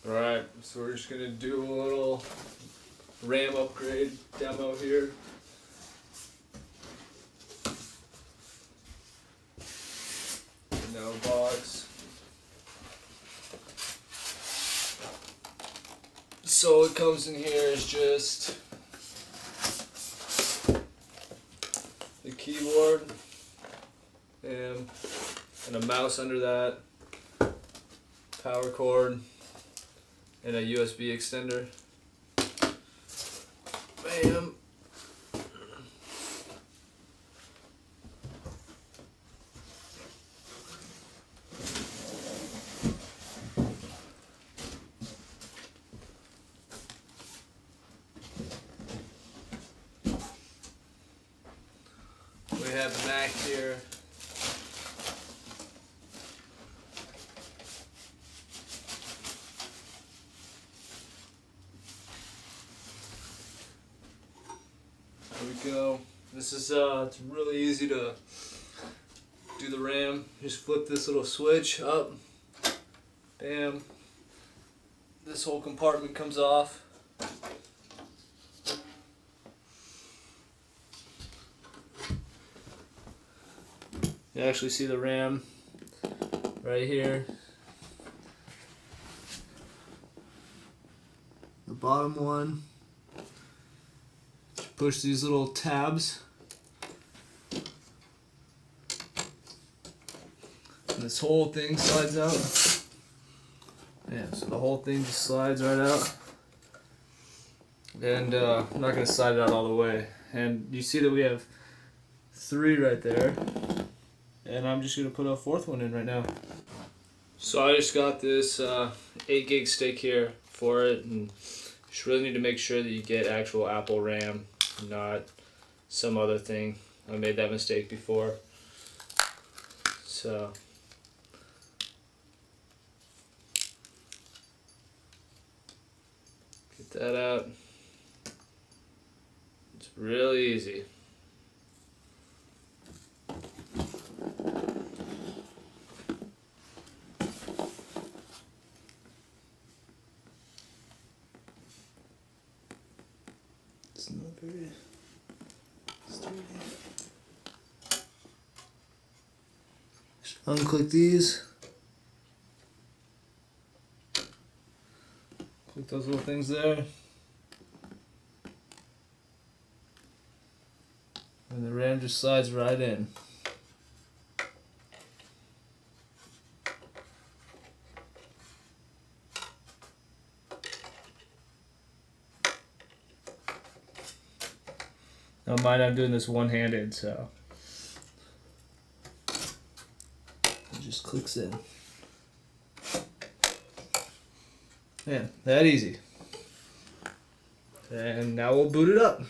Alright, so we're just gonna do a little RAM upgrade demo here. No box. So what comes in here is just the keyboard and a mouse under that, power cord, and a USB extender. Bam. We have the Mac here. There we go. This is it's really easy to do the RAM. Just flip this little switch up. Bam. This whole compartment comes off. You actually see the RAM right here. The bottom one. Push these little tabs. And this whole thing slides out. Yeah, so the whole thing just slides right out. And I'm not going to slide it out all the way. And you see that we have 3 right there. And I'm just going to put a 4th one in right now. So I just got this 8 gig stick here for it. And you just really need to make sure that you get actual Apple RAM, not some other thing. I made that mistake before. So get that out. It's really easy. It's not very sturdy. Just unclick these. Click those little things there. And the RAM just slides right in. Now mind, I'm doing this one-handed, so it just clicks in. Yeah, that easy. And now we'll boot it up.